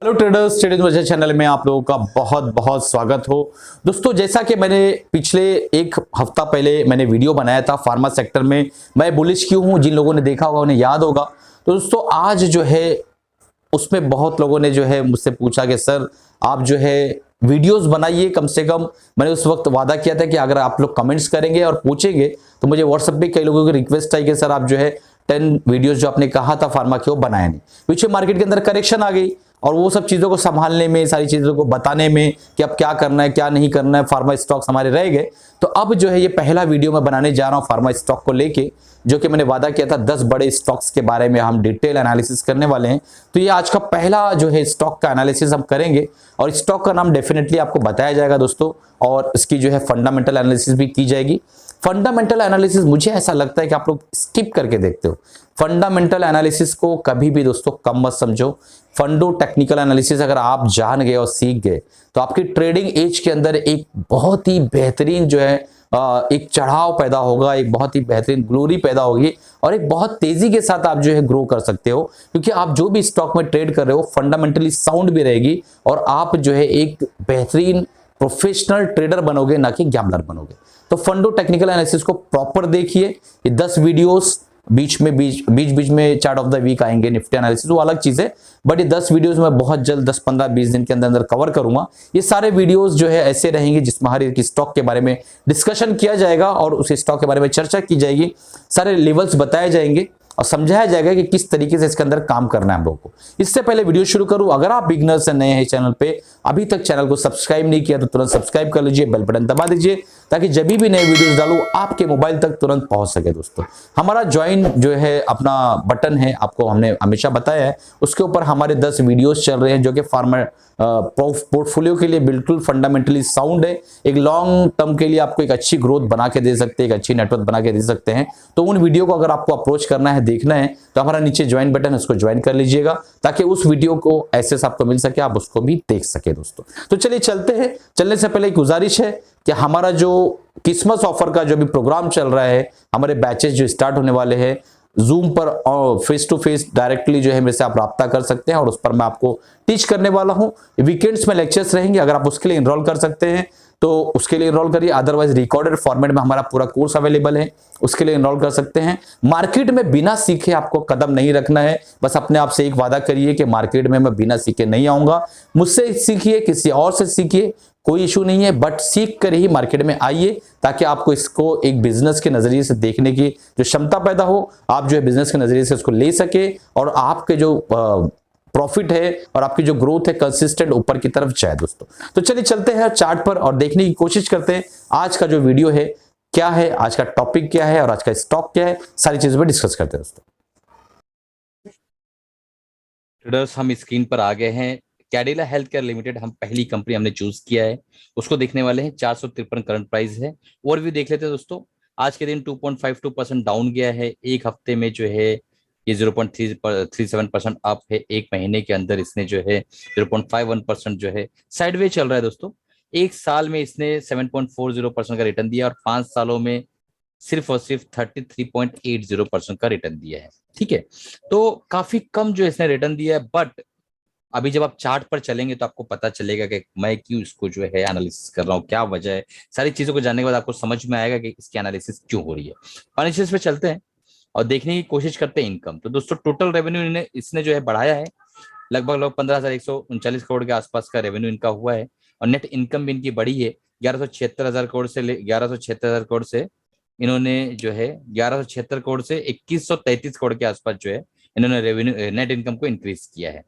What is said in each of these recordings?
Hello traders, trading वजह channel में आप लोगों का बहुत बहुत स्वागत हो। दोस्तों, जैसा कि मैंने पिछले एक हफ्ता पहले मैंने वीडियो बनाया था फार्मा सेक्टर में मैं बुलिश क्यों हूं, जिन लोगों ने देखा होगा उन्हें याद होगा। तो दोस्तों आज जो है उसमें बहुत लोगों ने जो है मुझसे पूछा कि सर आप जो है वीडियोस बनाइए कम से कम। मैंने उस वक्त वादा किया था कि अगर आप लोग कमेंट्स करेंगे और पूछेंगे तो मुझे व्हाट्सएप पे कई लोगों की रिक्वेस्ट आई कि सर आप जो है 10 वीडियोस जो आपने कहा था फार्मा के वो बनाया नहीं। पीछे मार्केट के अंदर करेक्शन आ गई और वो सब चीजों को संभालने में, सारी चीजों को बताने में कि अब क्या करना है क्या नहीं करना है, फार्मा स्टॉक्स हमारे रह गए। तो अब जो है ये पहला वीडियो मैं बनाने जा रहा हूं फार्मा स्टॉक को लेके, जो कि मैंने वादा किया था 10 बड़े स्टॉक्स के बारे में हम डिटेल एनालिसिस करने वाले हैं। तो ये आज का पहला जो है स्टॉक का एनालिसिस हम करेंगे और स्टॉक का नाम डेफिनेटली आपको बताया जाएगा दोस्तों, और इसकी जो है फंडामेंटल एनालिसिस भी की जाएगी। फंडामेंटल एनालिसिस मुझे ऐसा लगता है कि आप लोग स्किप करके देखते हो। फंडामेंटल एनालिसिस को कभी भी दोस्तों कम मत समझो। फंडो टेक्निकल एनालिसिस अगर आप जान गए और सीख गए तो आपकी ट्रेडिंग एज के अंदर एक बहुत ही बेहतरीन जो है एक चढ़ाव पैदा होगा, एक बहुत ही बेहतरीन ग्लोरी पैदा होगी और एक बहुत तेजी के साथ आप जो है ग्रो कर सकते हो, क्योंकि आप जो भी स्टॉक में ट्रेड कर रहे हो फंडामेंटली साउंड भी रहेगी और आप जो है एक बेहतरीन प्रोफेशनल ट्रेडर बनोगे, ना कि गैम्बलर बनोगे। तो फंडो टेक्निकल एनालिसिस को प्रॉपर देखिए। ये 10 वीडियोस बीच बीच में चार्ट ऑफ द वीक आएंगे, निफ्टी एनालिसिस वो अलग चीज है, बट ये 10 वीडियोस मैं बहुत जल्द 10 15 20 दिन के अंदर अंदर कवर करूंगा। ये सारे वीडियोस जो है ऐसे रहेंगे जिसमें हर एक स्टॉक के बारे में डिस्कशन किया जाएगा और उस स्टॉक के बारे में चर्चा की जाएगी, सारे लेवल्स बताए जाएंगे और समझाया जाएगा कि किस तरीके से इसके अंदर काम करना है हम लोगों को। इससे पहले वीडियो शुरू करूं, अगर आप बिगनर्स हैं, नए हैं चैनल पे, अभी तक चैनल को सब्सक्राइब नहीं किया तो तुरंत सब्सक्राइब कर लीजिए, बेल बटन दबा दीजिए ताकि जब भी नए वीडियोस डालूं आपके मोबाइल तक तुरंत पहुंच सके। दोस्तों हमारा ज्वाइन जो है अपना बटन है, आपको हमने हमेशा बताया है, उसके ऊपर हमारे 10 वीडियोस चल रहे हैं जो कि फार्मर पोर्टफोलियो के लिए बिल्कुल फंडामेंटली साउंड है। एक लॉन्ग टर्म के लिए आपको एक अच्छी ग्रोथ बना के दे सकते हैं, एक अच्छी नेटवर्क बना के दे सकते हैं। तो उन वीडियो को अगर आपको अप्रोच करना है, देखना है, तो हमारा नीचे ज्वाइन बटन है, उसको ज्वाइन कर लीजिएगा ताकि उस वीडियो को एक्सेस आपको मिल सके, आप उसको भी देख सके। दोस्तों तो चलिए चलते हैं। चलने से पहले एक गुजारिश है कि हमारा जो क्रिसमस ऑफर का जो भी प्रोग्राम चल रहा है, हमारे बैचेस जो स्टार्ट होने वाले हैं जूम पर फेस टू फेस डायरेक्टली जो है मेरे से आप राब्ता कर सकते हैं और उस पर मैं आपको टीच करने वाला हूं। वीकेंड्स में लेक्चर्स रहेंगे, अगर आप उसके लिए इनरोल कर सकते हैं तो उसके लिए इनरोल करिए, अदरवाइज रिकॉर्डेड फॉर्मेट में हमारा पूरा कोर्स अवेलेबल है, उसके लिए इनरोल कर सकते हैं। मार्केट में बिना सीखे आपको कदम नहीं रखना है, बस अपने आप से एक वादा करिए कि मार्केट में मैं बिना सीखे नहीं आऊंगा। मुझसे सीखिए, किसी और से सीखिए, कोई इशू नहीं है, बट सीख कर ही मार्केट में आइए ताकि आपको इसको एक बिजनेस के नजरिए से देखने की जो क्षमता पैदा हो, आप जो है बिजनेस के नजरिए से उसको ले सके और आपके जो प्रॉफिट है और आपकी जो ग्रोथ है कंसिस्टेंट ऊपर की तरफ जाए। दोस्तों तो चलिए चलते हैं चार्ट पर और देखने की कोशिश करते हैं आज का जो वीडियो है क्या है, आज का टॉपिक क्या है और आज का स्टॉक क्या है, सारी चीजों पर डिस्कस करते हैं। दोस्तों ट्रेडर्स हम स्क्रीन पर आ गए हैं। कैडिला हेल्थ केयर लिमिटेड हम पहली कंपनी हमने चूज किया है, उसको देखने वाले हैं। 453 करंट प्राइस है। ओवरव्यू देख लेते हैं दोस्तों। आज के दिन 2.52% डाउन गया है, एक हफ्ते में जो है ये 0.37% अप है, एक महीने के अंदर इसने जो है 0.51% जो है साइडवे चल रहा है दोस्तों। एक साल में इसने 7.40% का रिटर्न दिया और 5 सालों में सिर्फ और सिर्फ 33.80% का रिटर्न दिया है। ठीक है, तो काफी कम जो इसने रिटर्न दिया है, बट अभी जब आप चार्ट पर चलेंगे तो आपको पता चलेगा कि मैं क्यों इसको जो है एनालिसिस कर रहा हूँ, क्या वजह है। सारी चीजों को जानने के बाद आपको समझ में आएगा कि इसकी एनालिसिस क्यों हो रही है। फाइनेंशियल्स पे चलते हैं और देखने की कोशिश करते हैं इनकम। तो दोस्तों टोटल रेवेन्यू इसने जो है बढ़ाया है, लगभग 15,139 करोड़ के आसपास का रेवेन्यू इनका हुआ है और नेट इनकम भी इनकी बढ़ी है 1176 हजार करोड़ से इन्होंने जो है 1176 करोड़ से 2133 करोड़ के आसपास जो है इन्होंने रेवेन्यू नेट इनकम को इंक्रीज किया है।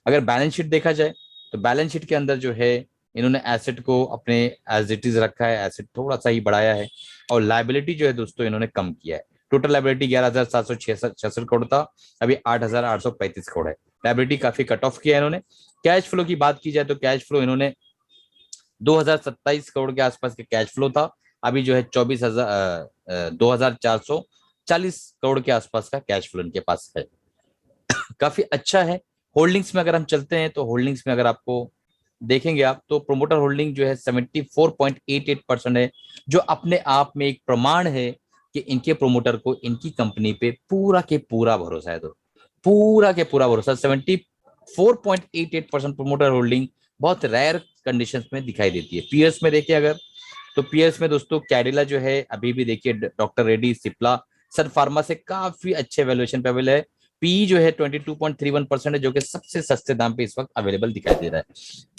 अगर बैलेंस शीट देखा जाए तो बैलेंस शीट के अंदर जो है इन्होंने एसेट को अपने एज इट इज रखा है, एसेट थोड़ा सा ही बढ़ाया है और लाइबिलिटी जो है दोस्तों इन्होंने कम किया है। टोटल लाइबिलिटी 11,766 करोड़ था, अभी 8,835 करोड़ है। लाइबिलिटी काफी कट ऑफ किया है इन्होंने। कैश फ्लो की बात की जाए तो कैश फ्लो इन्होंने 2027 करोड़ के आसपास के कैश फ्लो था, अभी जो है 2,440 करोड़ के आसपास का कैश फ्लो इनके पास है। काफी अच्छा है। होल्डिंग्स में अगर हम चलते हैं तो होल्डिंग्स में अगर आपको देखेंगे आप तो प्रोमोटर होल्डिंग जो है 74.88% है, जो अपने आप में एक प्रमाण है कि इनके प्रोमोटर को इनकी कंपनी पे पूरा के पूरा भरोसा है। तो पूरा के पूरा भरोसा 4.88% प्रोमोटर होल्डिंग बहुत रेयर कंडीशंस में दिखाई देती है। पीएस में देखिए अगर, तो पीएस में दोस्तों कैडिला जो है अभी भी देखिए डॉक्टर रेड्डी, सिप्ला, सन फार्मा से काफी अच्छे वैल्यूएशन पे अवेलेबल है। पी जो है 22.31% है, जो कि सबसे सस्ते दाम पे इस वक्त अवेलेबल दिखाई दे रहा है।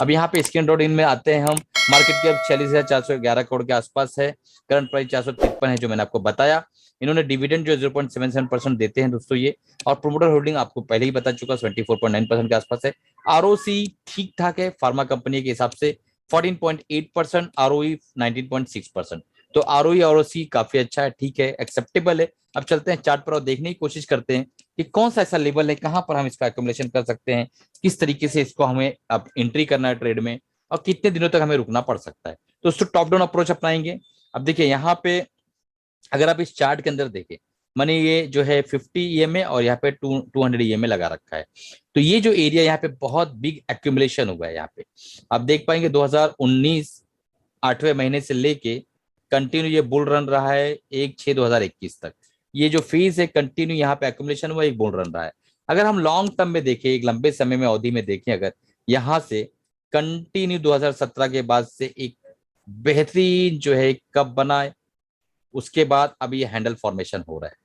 अब यहाँ पे स्कैन डॉट इन में आते हैं हम। मार्केट कैप 46,411 करोड़ के आसपास है। करंट प्राइस 453 है, जो मैंने आपको बताया। इन्होंने डिविडेंड जो 0.77% देते हैं दोस्तों ये, और प्रोमोटर होल्डिंग आपको पहले ही बता चुका 24.9% के आसपास है। आरओसी ठीक ठाक है फार्मा कंपनी के हिसाब से 14.8%, आरओई 19.6%। तो आरओई और सी काफी अच्छा है, ठीक है, एक्सेप्टेबल है। अब चलते हैं चार्ट पर और देखने की कोशिश करते हैं कि कौन सा ऐसा लेवल है, कहां पर हम इसका एक्यूमुलेशन कर सकते हैं, किस तरीके से इसको हमें अब एंट्री करना है ट्रेड में, और कितने दिनों तक हमें रुकना पड़ सकता है। तो उसको टॉप डाउन अप्रोच अपनाएंगे। अब देखिए यहाँ पे अगर आप इस चार्ट के अंदर देखें, मैंने ये जो है 50 ईएमए और यहाँ पे 200 ईएमए लगा रखा है। तो ये जो एरिया यहाँ पे बहुत बिग एक्यूमुलेशन हुआ है यहाँ पे। आप देख पाएंगे 2019 8वें महीने से लेके कंटिन्यू ये बुल रन रहा है 1/6/2021 तक। ये जो फेज है कंटिन्यू यहाँ पे एक्यूमुलेशन हुआ, एक बुल रन रहा है। अगर हम लॉन्ग टर्म में देखें, एक लंबे समय में अवधि में देखें, अगर यहाँ से कंटिन्यू 2017 के बाद से एक बेहतरीन जो है कब बना है, उसके बाद अब ये हैंडल फॉर्मेशन हो रहा है।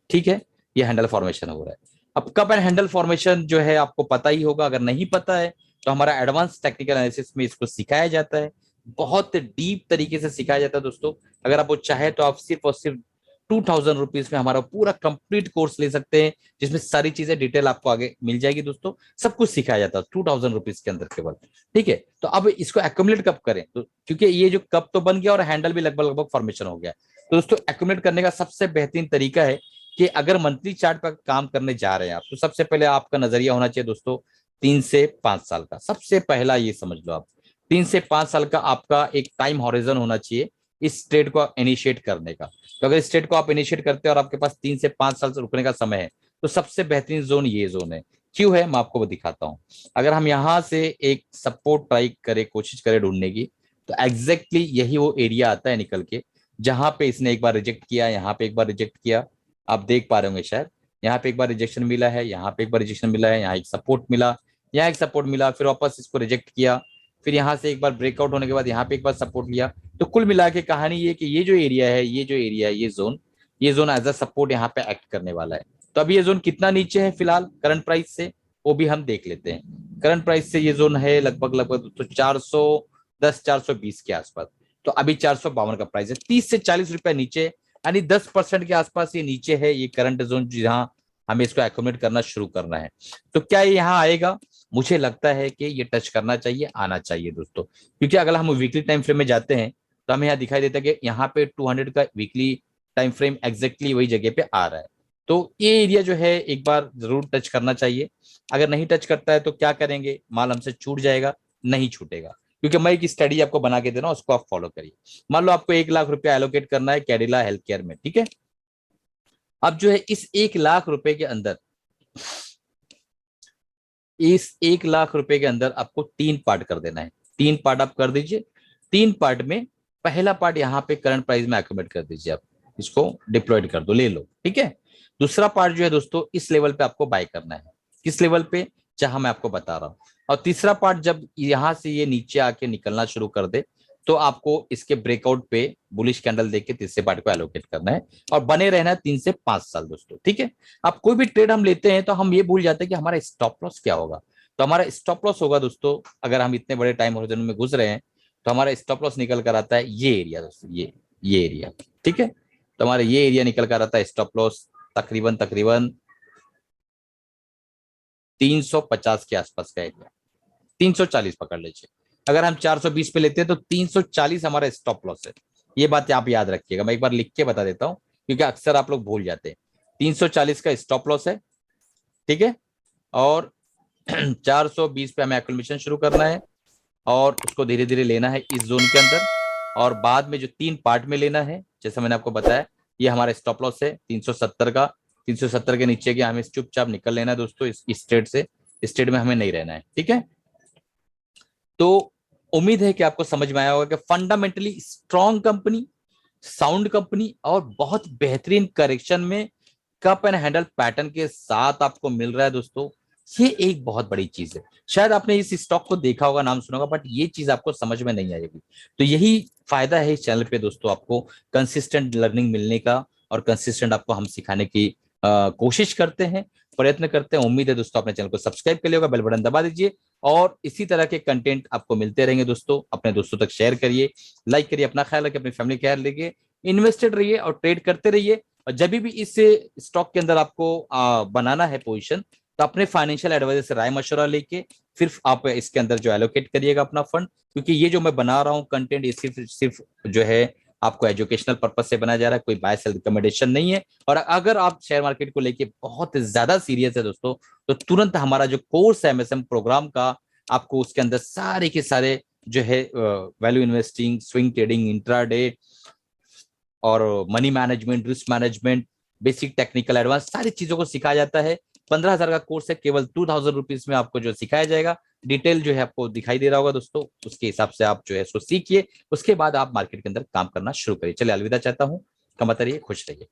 ठीक है, ये हैंडल फॉर्मेशन हो रहा है। अब कप एंड हैंडल फॉर्मेशन जो है आपको पता ही होगा, अगर नहीं पता है तो हमारा एडवांस टेक्निकल एनालिसिस में इसको सिखाया जाता है, बहुत डीप तरीके से सिखाया जाता है दोस्तों। अगर आप वो चाहे तो आप सिर्फ और सिर्फ 2000 रुपीज में हमारा पूरा कंप्लीट कोर्स ले सकते हैं, जिसमें सारी चीजें डिटेल आपको आगे मिल जाएगी दोस्तों। सब कुछ सिखाया जाता है 2000 रुपीज के अंदर केवल। ठीक है, तो अब इसको एक्यूमुलेट कब करें, तो क्योंकि ये जो कप तो बन गया और हैंडल भी लगभग लगभग फॉर्मेशन हो गया, तो दोस्तों एक्यूमुलेट करने का सबसे बेहतरीन तरीका है कि अगर मंथली चार्ट पर काम करने जा रहे हैं आप, तो सबसे पहले आपका नजरिया होना चाहिए दोस्तों 3 से 5 साल का। सबसे पहला ये समझ लो आप, 3 से 5 साल का आपका एक टाइम हॉरिजन होना चाहिए इस ट्रेड को इनिशिएट करने का। तो अगर इस ट्रेड को आप इनिशिएट करते हैं और आपके पास 3 से 5 साल से रुकने का समय है, तो सबसे बेहतरीन जोन ये जोन है। क्यों है, मैं आपको दिखाता हूं। अगर हम यहां से एक सपोर्ट ट्राई करें, कोशिश करें ढूंढने की, तो एग्जैक्टली यही वो एरिया आता है निकल के, जहां पे इसने एक बार रिजेक्ट किया, यहाँ पे एक बार रिजेक्ट किया। आप देख पा रहे होंगे शायद, यहाँ पे एक बार रिजेक्शन मिला है, यहाँ पे एक बार रिजेक्शन मिला है, यहाँ एक सपोर्ट मिला, यहाँ एक सपोर्ट मिला, फिर वापस इसको रिजेक्ट किया, फिर यहाँ से एक बार ब्रेकआउट होने के बाद यहाँ पे एक बार सपोर्ट लिया। तो कुल मिला के कहानी ये कि ये जो एरिया है, ये जो एरिया है, ये जोन एज अ सपोर्ट यहाँ पे एक्ट करने वाला है। तो अभी ये जोन कितना नीचे है फिलहाल करंट प्राइस से, वो भी हम देख लेते हैं। करंट प्राइस से ये जोन है लगभग लगभग तो 410 420 के आसपास। तो अभी 452 का प्राइस है, 30 से 40 रुपए नीचे, यानी 10% के आसपास ये नीचे है ये करंट जोन, जहां हमें इसको एकोमोडेट करना शुरू करना है। तो क्या ये यहाँ आएगा? मुझे लगता है कि ये टच करना चाहिए, आना चाहिए दोस्तों, क्योंकि अगर हम वीकली टाइम फ्रेम में जाते हैं तो हमें यहाँ दिखाई देता है कि यहाँ पे 200 का वीकली टाइम फ्रेम एग्जैक्टली वही जगह पे आ रहा है। तो ये एरिया जो है एक बार जरूर टच करना चाहिए। अगर नहीं टच करता है तो क्या करेंगे, माल हमसे छूट जाएगा? नहीं छूटेगा, क्योंकि मैं एक स्टडी आपको बना के दे रहा हूं, उसको आप फॉलो करिए। मान लो आपको 1 लाख रुपया एलोकेट करना है कैडिला हेल्थ केयर में, ठीक है। अब जो है इस 1 लाख रुपए के अंदर, इस 1 लाख रुपए के अंदर आपको 3 पार्ट कर देना है। 3 पार्ट आप कर दीजिए। 3 पार्ट में पहला पार्ट यहाँ पे करंट प्राइस में एकोमोडेट कर दीजिए, आप इसको डिप्लॉयड कर दो, ले लो, ठीक है। दूसरा पार्ट जो है दोस्तों, इस लेवल पे आपको बाय करना है। किस लेवल पे? जहां मैं आपको बता रहा हूं। और तीसरा पार्ट जब यहां से ये नीचे आके निकलना शुरू कर दे, तो आपको इसके ब्रेकआउट पे बुलिश कैंडल देके तीसरे पार्ट को एलोकेट करना है, और बने रहना है 3 से 5 साल दोस्तों, ठीक है। अब कोई भी ट्रेड हम लेते हैं तो हम ये भूल जाते हैं कि हमारा स्टॉप लॉस क्या होगा। तो हमारा स्टॉप लॉस होगा दोस्तों, अगर हम इतने बड़े टाइम होरिजन में घुस रहे हैं, तो हमारा स्टॉप लॉस निकल कर आता है ये एरिया दोस्तों, ये एरिया, ठीक है। तो हमारा ये एरिया निकल कर आता है स्टॉप लॉस तकरीबन तकरीबन 350 के आसपास का एरिया, 340 पकड़ लीजिए। अगर हम 420 पे लेते हैं तो 340 हमारा स्टॉप लॉस है। ये बात आप याद रखिएगा, मैं एक बार लिख के बता देता हूं, क्योंकि अक्सर आप लोग भूल जाते हैं। 340 का स्टॉप लॉस है, ठीक है, और 420 पे हमें एक्यूमुलेशन शुरू करना है, और उसको धीरे धीरे लेना है इस जोन के अंदर, और बाद में जो 3 पार्ट में लेना है, जैसे मैंने आपको बताया, ये हमारा स्टॉप लॉस है 370 का। 370 के नीचे के हमें चुपचाप निकल लेना है दोस्तों, इस ट्रेड से, इस ट्रेड में हमें नहीं रहना है, ठीक है। तो उम्मीद है कि आपको समझ में आया होगा कि fundamentally strong company, sound company, और बहुत बेहतरीन करेक्शन में कप एंड हैंडल पैटर्न के साथ आपको मिल रहा है दोस्तों। ये एक बहुत बड़ी चीज है। शायद आपने इस स्टॉक को देखा होगा, नाम सुना होगा, बट ये चीज आपको समझ में नहीं आएगी। तो यही फायदा है इस चैनल पे दोस्तों, आपको कंसिस्टेंट लर्निंग मिलने का, और कंसिस्टेंट आपको हम सिखाने की कोशिश करते हैं, प्रयत्न करते हैं। उम्मीद है दोस्तों अपने चैनल को सब्सक्राइब कर लिया होगा, बेल बटन दबा दीजिए, और इसी तरह के कंटेंट आपको मिलते रहेंगे दोस्तों। अपने दोस्तों तक शेयर करिए, लाइक करिए, अपना ख्याल रखिए, अपनी फैमिली ख्याल रखिए, इन्वेस्टेड रहिए और ट्रेड करते रहिए। और जब भी इस स्टॉक के अंदर आपको बनाना है पोजीशन, तो अपने फाइनेंशियल एडवाइजर से राय मशवरा लेके फिर आप इसके अंदर जो एलोकेट करिएगा अपना फंड। क्योंकि ये जो मैं बना रहा हूँ कंटेंट, ये सिर्फ सिर्फ जो है आपको एजुकेशनल पर्पज से बनाया जा रहा है, कोई बाय सेल रिकमेंडेशन नहीं है। और अगर आप शेयर मार्केट को लेके बहुत ज्यादा सीरियस है दोस्तों, तो तुरंत हमारा जो कोर्स है एमएसएम प्रोग्राम का, आपको उसके अंदर सारे के सारे जो है value investing, swing trading, intraday और money management, risk management, basic, technical, advance, सारी चीजों को सिखाया जाता है। 15,000 का कोर्स है, केवल 2,000 रुपीज में आपको जो सिखाया जाएगा। डिटेल जो है आपको दिखाई दे रहा होगा दोस्तों, उसके हिसाब से आप जो है इसको सीखिए, उसके बाद आप मार्केट के अंदर काम करना शुरू करिए। चलिए अलविदा चाहता हूँ, कमाते रहिए, खुश रहिए।